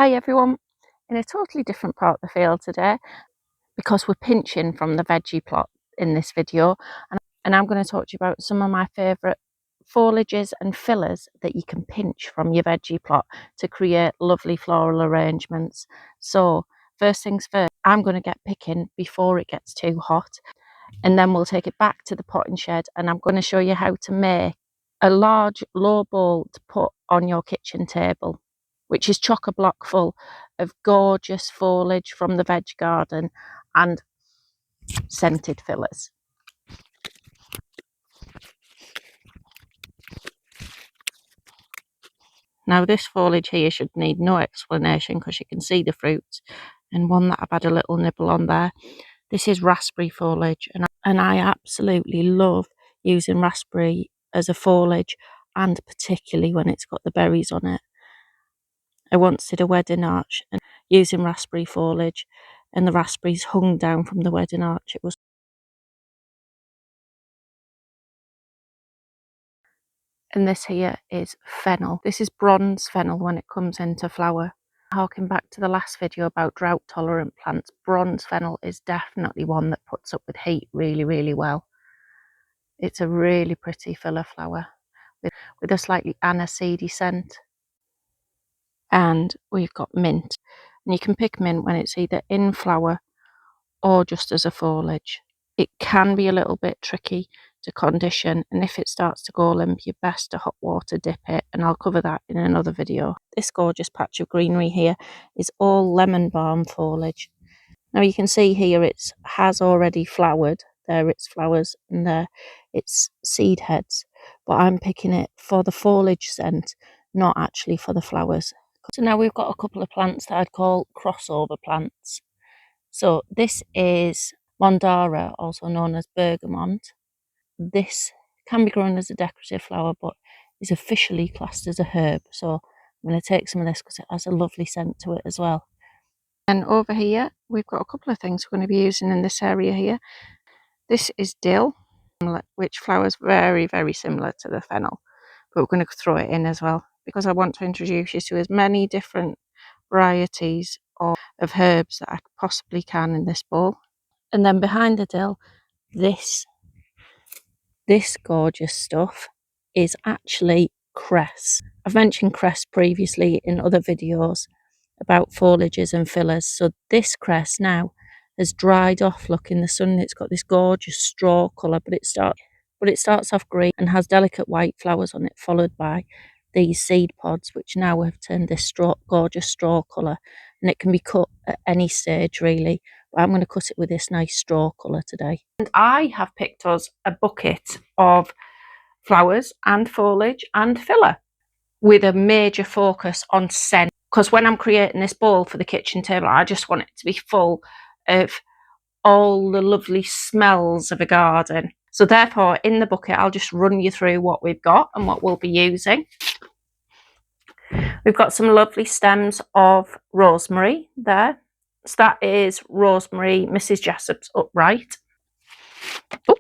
Hi everyone, in a totally different part of the field today because we're pinching from the veggie plot in this video, and I'm going to talk to you about some of my favourite foliages and fillers that you can pinch from your veggie plot to create lovely floral arrangements. So first things first, I'm going to get picking before it gets too hot, and then we'll take it back to the potting shed and I'm going to show you how to make a large low bowl to put on your kitchen table, which is chock-a-block full of gorgeous foliage from the veg garden and scented fillers. Now this foliage here should need no explanation because you can see the fruits, and one that I've had a little nibble on there. This is raspberry foliage, and I absolutely love using raspberry as a foliage, and particularly when it's got the berries on it. I once did a wedding arch and using raspberry foliage, and the raspberries hung down from the wedding arch. It was. And this here is fennel. This is bronze fennel when it comes into flower. Harking back to the last video about drought tolerant plants, bronze fennel is definitely one that puts up with heat really, really well. It's a really pretty filler flower with a slightly aniseedy scent. And we've got mint, and you can pick mint when it's either in flower or just as a foliage. It can be a little bit tricky to condition, and if it starts to go limp, you're best to hot water dip it, and I'll cover that in another video. This gorgeous patch of greenery here is all lemon balm foliage. Now you can see here it has already flowered. There its flowers and there its seed heads, but I'm picking it for the foliage scent, not actually for the flowers. So now we've got a couple of plants that I'd call crossover plants. So this is Mondara, also known as bergamot. This can be grown as a decorative flower, but is officially classed as a herb. So I'm going to take some of this because it has a lovely scent to it as well. And over here, we've got a couple of things we're going to be using in this area here. This is dill, which flowers very, very similar to the fennel, but we're going to throw it in as well because I want to introduce you to as many different varieties of herbs that I possibly can in this bowl. And then behind the dill, this gorgeous stuff is actually crest. I've mentioned crest previously in other videos about foliages and fillers. So this crest now has dried off. Look, in the sun it's got this gorgeous straw colour, but it starts off green and has delicate white flowers on it, followed by these seed pods, which now have turned this gorgeous straw colour, and it can be cut at any stage really, but I'm going to cut it with this nice straw colour today. And I have picked us a bucket of flowers and foliage and filler with a major focus on scent, because when I'm creating this bowl for the kitchen table, I just want it to be full of all the lovely smells of a garden. So therefore, in the bucket, I'll just run you through what we've got and what we'll be using. We've got some lovely stems of rosemary there. So that is rosemary, Mrs. Jessop's upright. Oh,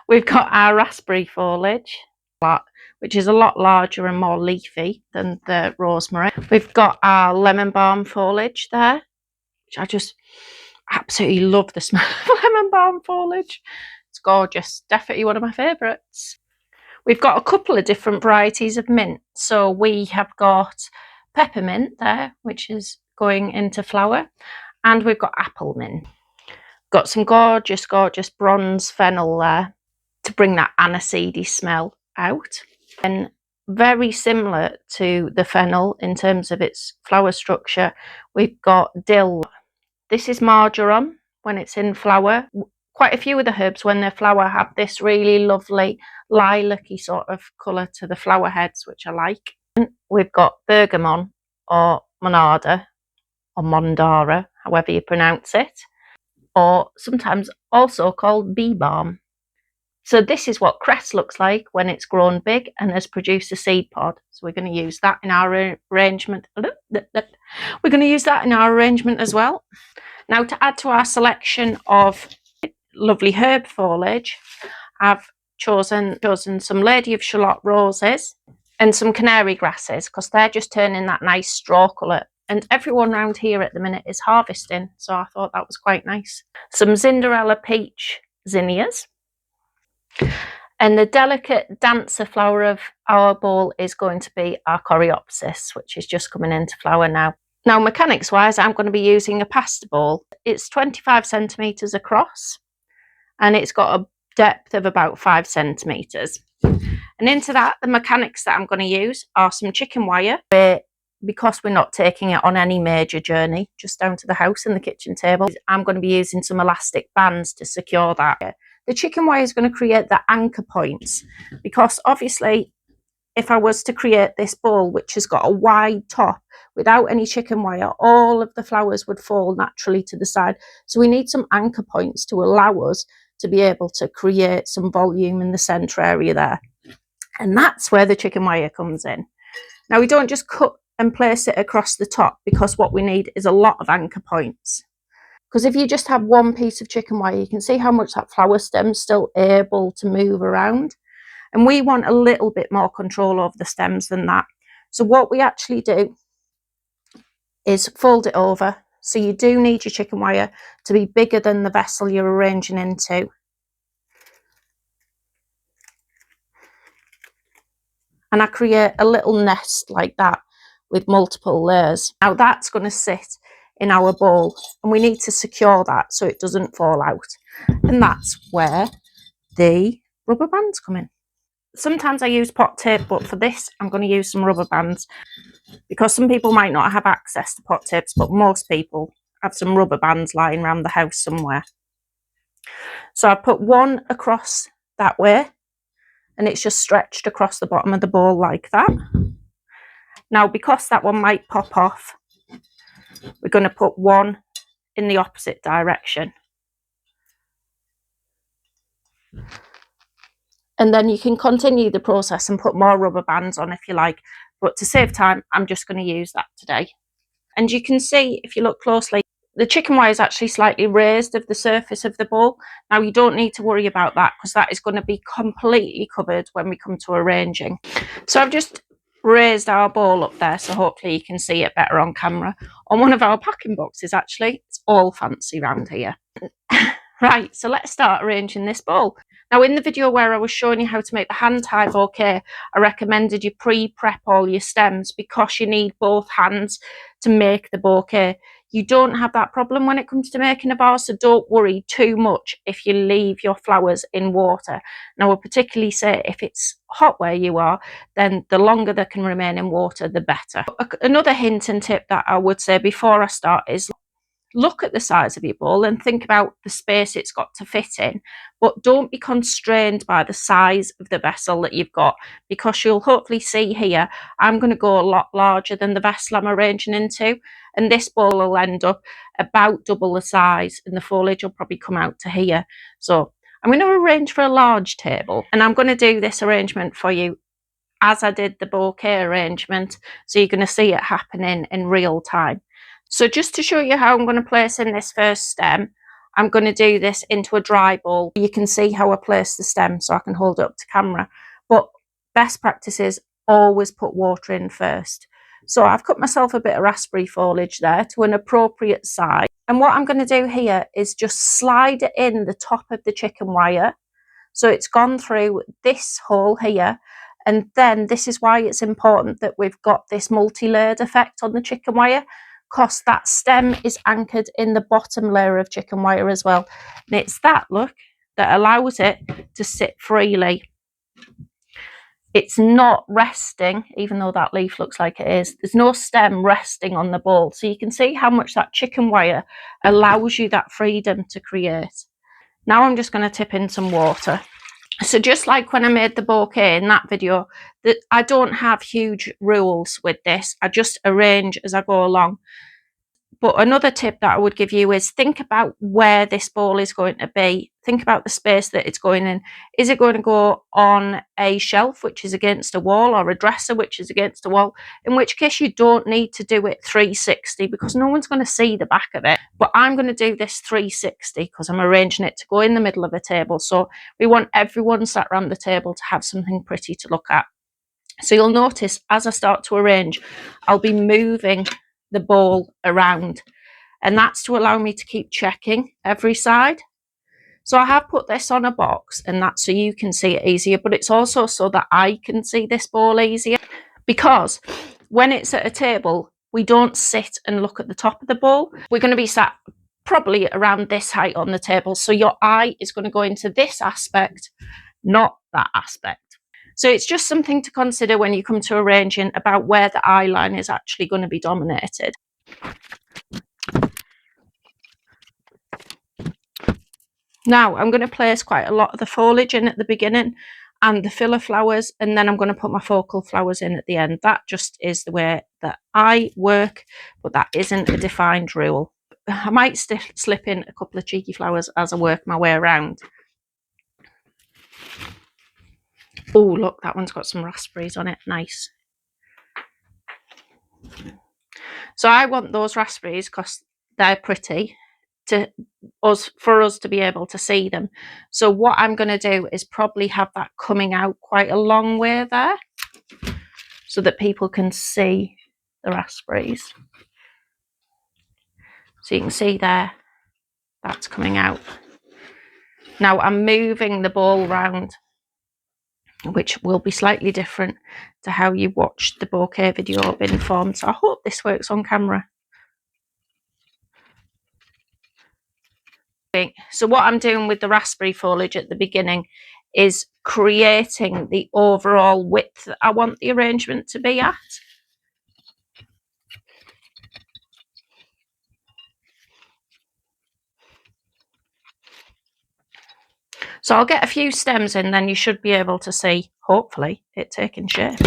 we've got our raspberry foliage, which is a lot larger and more leafy than the rosemary. We've got our lemon balm foliage there, which I just absolutely love the smell of lemon balm foliage. It's gorgeous, definitely one of my favourites. We've got a couple of different varieties of mint. So we have got peppermint there, which is going into flower, and we've got apple mint. Got some gorgeous, gorgeous bronze fennel there to bring that aniseedy smell out. And very similar to the fennel in terms of its flower structure, we've got dill. This is marjoram when it's in flower. Quite a few of the herbs when they're flower have this really lovely lilac-y sort of colour to the flower heads, which I like. And we've got bergamot or monarda or mondara, however you pronounce it, or sometimes also called bee balm. So this is what cress looks like when it's grown big and has produced a seed pod. So we're going to use that in our arrangement. We're going to use that in our arrangement as well. Now, to add to our selection of lovely herb foliage, I've chosen some Lady of Shalott roses and some canary grasses because they're just turning that nice straw colour and everyone around here at the minute is harvesting, so I thought that was quite nice. Some Cinderella peach zinnias. And the delicate dancer flower of our bowl is going to be our coreopsis, which is just coming into flower now. Now, mechanics wise, I'm going to be using a pasta bowl. It's 25 centimetres across and it's got a depth of about 5 centimetres. And into that, the mechanics that I'm going to use are some chicken wire, because we're not taking it on any major journey, just down to the house and the kitchen table. I'm going to be using some elastic bands to secure that. The chicken wire is going to create the anchor points, because obviously if I was to create this bowl which has got a wide top without any chicken wire, all of the flowers would fall naturally to the side. So we need some anchor points to allow us to be able to create some volume in the centre area there. And that's where the chicken wire comes in. Now, we don't just cut and place it across the top, because what we need is a lot of anchor points. Because if you just have one piece of chicken wire, you can see how much that flower stem's still able to move around. And we want a little bit more control over the stems than that. So what we actually do is fold it over. So you do need your chicken wire to be bigger than the vessel you're arranging into. And I create a little nest like that with multiple layers. Now that's going to sit in our bowl, and we need to secure that so it doesn't fall out. And that's where the rubber bands come in. Sometimes I use pot tape, but for this I'm going to use some rubber bands, because some people might not have access to pot tapes, but most people have some rubber bands lying around the house somewhere. So I put one across that way, and it's just stretched across the bottom of the bowl like that. Now, because that one might pop off, we're going to put one in the opposite direction. And then you can continue the process and put more rubber bands on if you like. But to save time, I'm just going to use that today. And you can see, if you look closely, the chicken wire is actually slightly raised of the surface of the bowl. Now, you don't need to worry about that, because that is going to be completely covered when we come to arranging. So I've just raised our bowl up there, so hopefully you can see it better on camera. On one of our packing boxes, actually. It's all fancy around here. Right, so let's start arranging this bowl. Now, in the video where I was showing you how to make the hand tie bouquet, I recommended you pre-prep all your stems, because you need both hands to make the bouquet. You don't have that problem when it comes to making a vase, so don't worry too much if you leave your flowers in water. Now, I particularly say if it's hot where you are, then the longer they can remain in water, the better. Another hint and tip that I would say before I start is look at the size of your bowl and think about the space it's got to fit in, but don't be constrained by the size of the vessel that you've got, because you'll hopefully see here I'm going to go a lot larger than the vessel I'm arranging into, and this bowl will end up about double the size, and the foliage will probably come out to here. So I'm going to arrange for a large table, and I'm going to do this arrangement for you as I did the bouquet arrangement, so you're going to see it happening in real time. So just to show you how I'm going to place in this first stem, I'm going to do this into a dry bowl. You can see how I place the stem so I can hold it up to camera. But best practice is always put water in first. So I've cut myself a bit of raspberry foliage there to an appropriate size. And what I'm going to do here is just slide it in the top of the chicken wire. So it's gone through this hole here. And then this is why it's important that we've got this multi-layered effect on the chicken wire, because that stem is anchored in the bottom layer of chicken wire as well. And it's that, look, that allows it to sit freely. It's not resting, even though that leaf looks like it is. There's no stem resting on the bowl. So you can see how much that chicken wire allows you that freedom to create. Now I'm just going to tip in some water. So just like when I made the bouquet in that video, that I don't have huge rules with this. I just arrange as I go along. But another tip that I would give you is think about where this bowl is going to be. Think about the space that it's going in. Is it going to go on a shelf, which is against a wall, or a dresser, which is against a wall? In which case you don't need to do it 360, because no one's going to see the back of it. But I'm going to do this 360 because I'm arranging it to go in the middle of a table. So we want everyone sat around the table to have something pretty to look at. So you'll notice as I start to arrange, I'll be moving the bowl around, and that's to allow me to keep checking every side. So I have put this on a box, and that's so you can see it easier, but it's also so that I can see this bowl easier, because when it's at a table, we don't sit and look at the top of the bowl. We're going to be sat probably around this height on the table, so your eye is going to go into this aspect, not that aspect. So it's just something to consider when you come to arranging about where the eye line is actually going to be dominated. Now I'm going to place quite a lot of the foliage in at the beginning and the filler flowers, and then I'm going to put my focal flowers in at the end. That just is the way that I work, but that isn't a defined rule. I might slip in a couple of cheeky flowers as I work my way around. Oh, look, that one's got some raspberries on it. Nice. So I want those raspberries because they're pretty for us to be able to see them. So what I'm going to do is probably have that coming out quite a long way there so that people can see the raspberries. So you can see there, that's coming out. Now I'm moving the bowl round, which will be slightly different to how you watched the bouquet video being formed. So I hope this works on camera. So what I'm doing with the raspberry foliage at the beginning is creating the overall width that I want the arrangement to be at. So I'll get a few stems in, then you should be able to see, hopefully, it taking shape.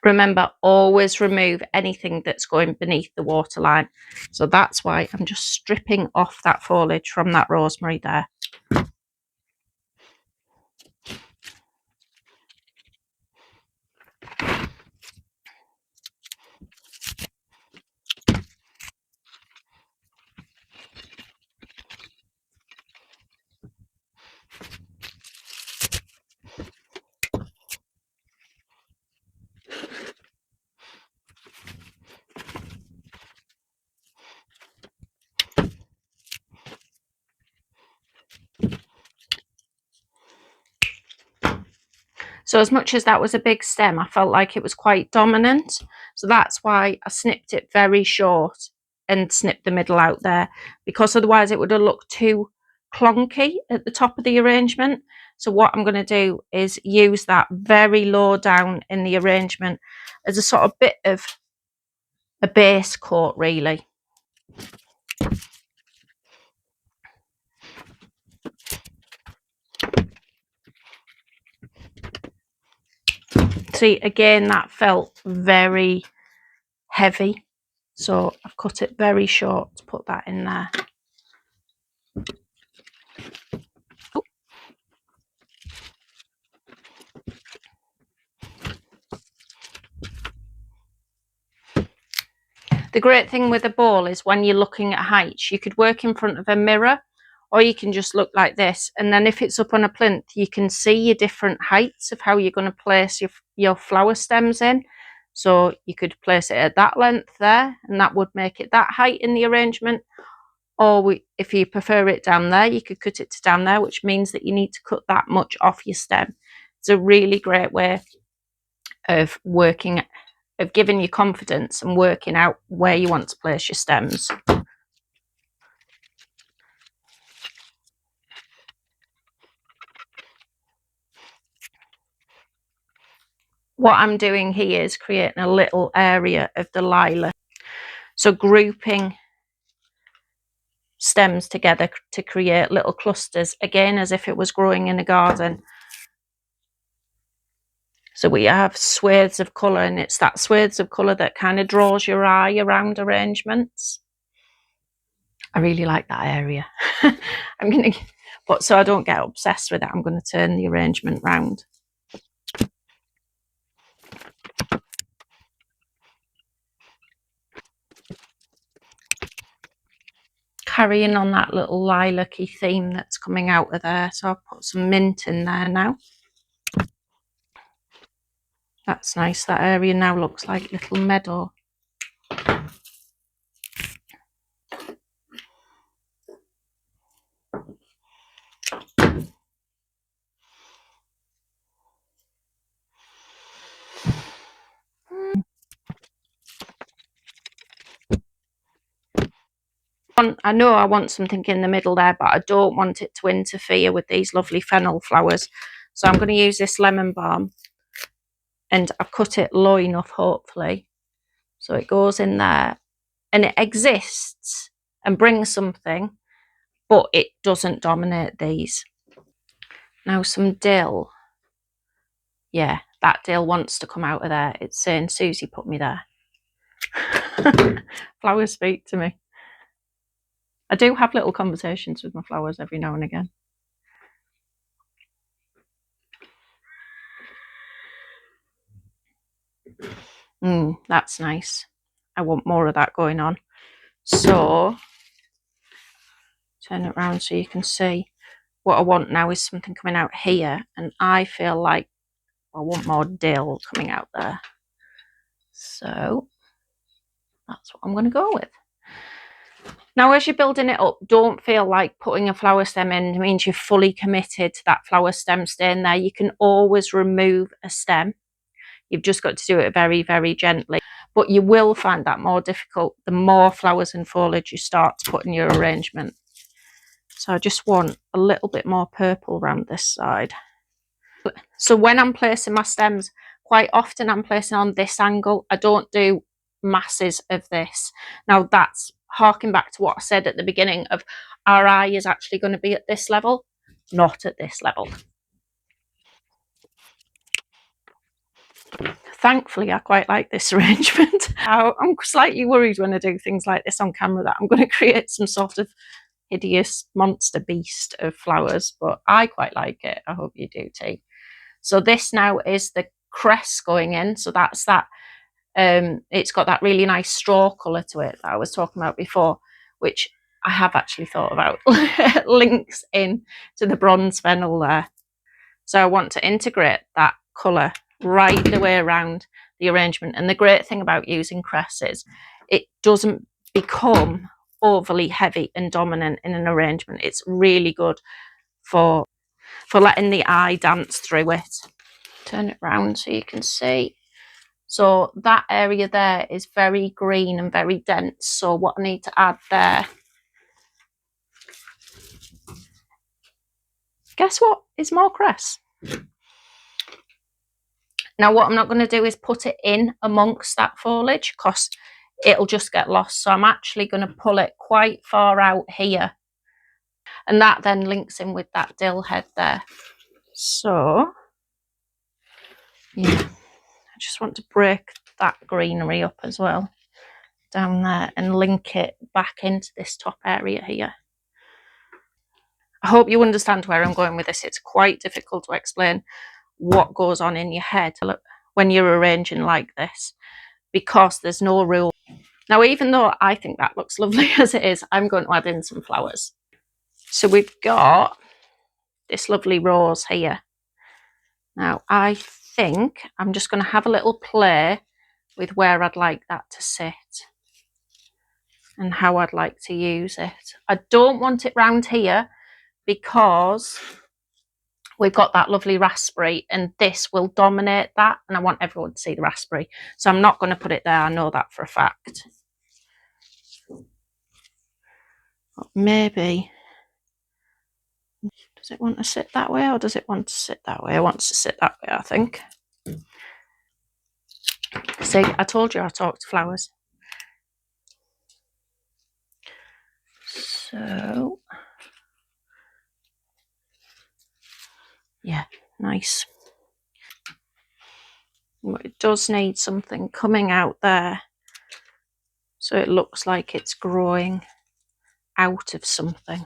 Remember, always remove anything that's going beneath the waterline. So that's why I'm just stripping off that foliage from that rosemary there. So as much as that was a big stem, I felt like it was quite dominant. So that's why I snipped it very short and snipped the middle out there, because otherwise it would have looked too clunky at the top of the arrangement. So what I'm going to do is use that very low down in the arrangement as a sort of bit of a base coat, really. See, again, that felt very heavy, so I've cut it very short to put that in there. Oh. The great thing with a bowl is when you're looking at heights, you could work in front of a mirror, or you can just look like this, and then if it's up on a plinth, you can see your different heights of how you're going to place your flower stems in. So you could place it at that length there, and that would make it that height in the arrangement. Or if you prefer it down there, you could cut it to down there, which means that you need to cut that much off your stem. It's a really great way of working, of giving you confidence and working out where you want to place your stems. What I'm doing here is creating a little area of the lilac. So grouping stems together to create little clusters, again, as if it was growing in a garden. So we have swathes of colour, and it's that swathes of colour that kind of draws your eye around arrangements. I really like that area. I'm going to But so I don't get obsessed with it, I'm going to turn the arrangement round. Carrying on that little lilac-y theme that's coming out of there, so I'll put some mint in there now. That's nice. That area now looks like a little meadow. I know I want something in the middle there, but I don't want it to interfere with these lovely fennel flowers. So I'm going to use this lemon balm, and I've cut it low enough, hopefully, so it goes in there and it exists and brings something, but it doesn't dominate these. Now some dill. Yeah, that dill wants to come out of there. It's saying, Susie put me there. Flowers speak to me. I do have little conversations with my flowers every now and again. That's nice. I want more of that going on. So, turn it around so you can see. What I want now is something coming out here, and I feel like I want more dill coming out there. So, that's what I'm going to go with. Now, as you're building it up, don't feel like putting a flower stem in means you're fully committed to that flower stem staying there. You can always remove a stem. You've just got to do it very, very gently. But you will find that more difficult the more flowers and foliage you start to put in your arrangement. So I just want a little bit more purple around this side. So when I'm placing my stems, quite often I'm placing on this angle. I don't do masses of this. Now that's harking back to what I said at the beginning of our eye is actually going to be at this level, not at this level. Thankfully, I quite like this arrangement. I'm slightly worried when I do things like this on camera that I'm going to create some sort of hideous monster beast of flowers, but I quite like it. I hope you do too. So this now is the crest going in. So that's that. It's got that really nice straw colour to it that I was talking about before, which I have actually thought about links in to the bronze fennel there. So I want to integrate that colour right the way around the arrangement. And the great thing about using crest is it doesn't become overly heavy and dominant in an arrangement. It's really good for letting the eye dance through it. Turn it round so you can see. So that area there is very green and very dense. So what I need to add there, guess what, is more crest. Now what I'm not going to do is put it in amongst that foliage because it'll just get lost. So I'm actually going to pull it quite far out here. And that then links in with that dill head there. So, yeah, I just want to break that greenery up as well down there and link it back into this top area here. I hope you understand where I'm going with this. It's quite difficult to explain what goes on in your head when you're arranging like this because there's no rule. Now, even though I think that looks lovely as it is, I'm going to add in some flowers. So we've got this lovely rose here. Now, I think I'm just going to have a little play with where I'd like that to sit and how I'd like to use it. I don't want it round here because we've got that lovely raspberry and this will dominate that, and I want everyone to see the raspberry. So I'm not going to put it there. I know that for a fact. But maybe, does it want to sit that way or does it want to sit that way? It wants to sit that way, I think. See, I told you I talk to flowers. So, yeah, nice. But it does need something coming out there so it looks like it's growing out of something.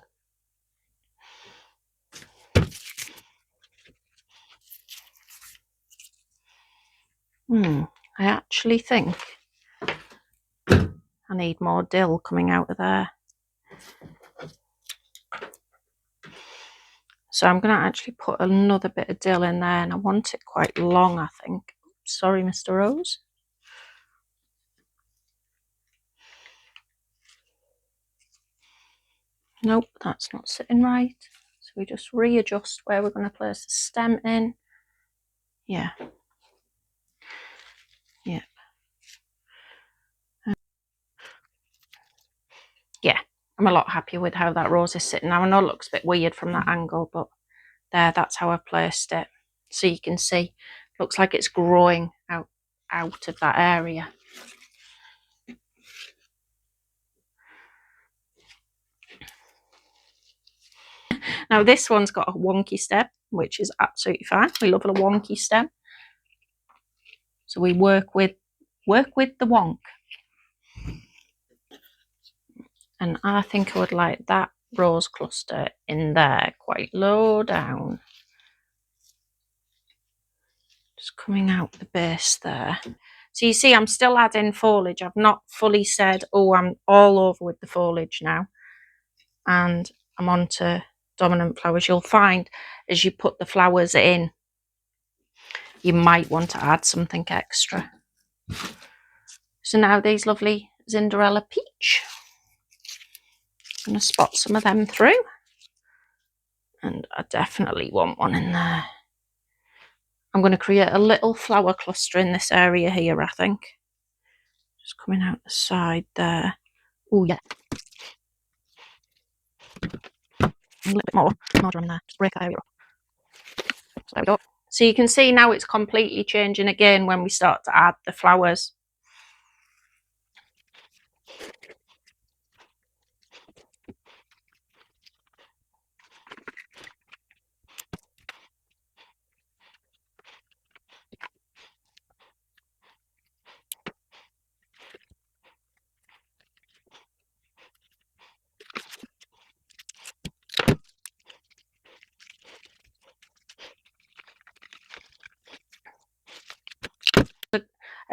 I actually think I need more dill coming out of there. So I'm going to actually put another bit of dill in there, and I want it quite long, I think. Sorry, Mr. Rose. Nope, that's not sitting right. So we just readjust where we're going to place the stem in. Yeah. Yeah. Yeah, I'm a lot happier with how that rose is sitting now. I know it looks a bit weird from that angle, but there, that's how I've placed it. So you can see, looks like it's growing out of that area. Now this one's got a wonky stem, which is absolutely fine. We love a wonky stem. So we work with the wonk. And I think I would like that rose cluster in there, quite low down. Just coming out the base there. So you see, I'm still adding foliage. I've not fully said, oh, I'm all over with the foliage now. And I'm on to dominant flowers. You'll find as you put the flowers in, you might want to add something extra. So now these lovely Cinderella peach. I'm going to spot some of them through. And I definitely want one in there. I'm going to create a little flower cluster in this area here, I think. Just coming out the side there. Oh, yeah. A little bit more marjoram there. Just break that area up. So there we go. So you can see now it's completely changing again when we start to add the flowers.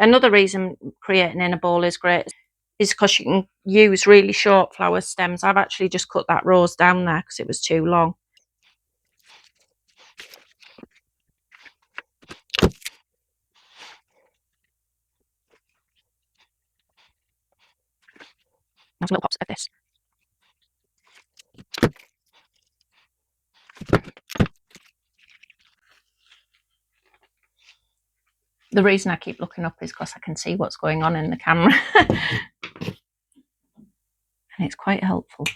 Another reason creating in a bowl is great is because you can use really short flower stems. I've actually just cut that rose down there because it was too long. There's little pops of this. The reason I keep looking up is because I can see what's going on in the camera. And it's quite helpful.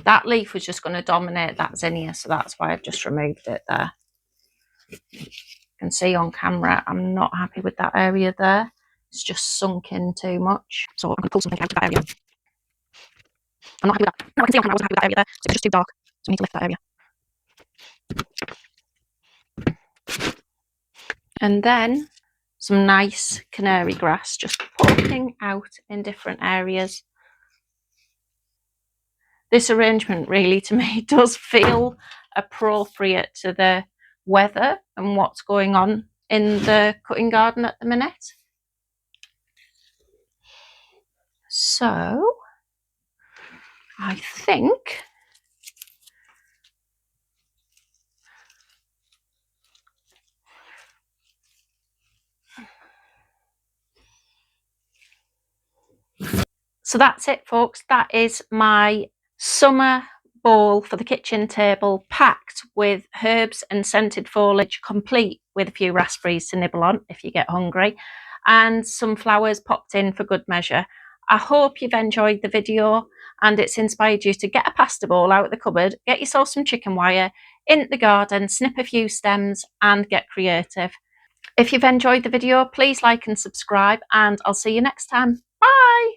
That leaf was just going to dominate that zinnia, so that's why I've just removed it there. You can see on camera, I'm not happy with that area there. It's just sunk in too much. So I'm going to pull something out of that area. I'm not happy with that. No, I can see on camera I wasn't happy with that area there. So it was just too dark. So I need to lift that area. And then some nice canary grass just poking out in different areas. This arrangement really, to me, does feel appropriate to the weather and what's going on in the cutting garden at the minute. So I think so that's it, folks. That is my summer bowl for the kitchen table, packed with herbs and scented foliage, complete with a few raspberries to nibble on if you get hungry, and some flowers popped in for good measure. I hope you've enjoyed the video and it's inspired you to get a pasta bowl out of the cupboard, get yourself some chicken wire, in the garden, snip a few stems and get creative. If you've enjoyed the video, please like and subscribe, and I'll see you next time. Bye!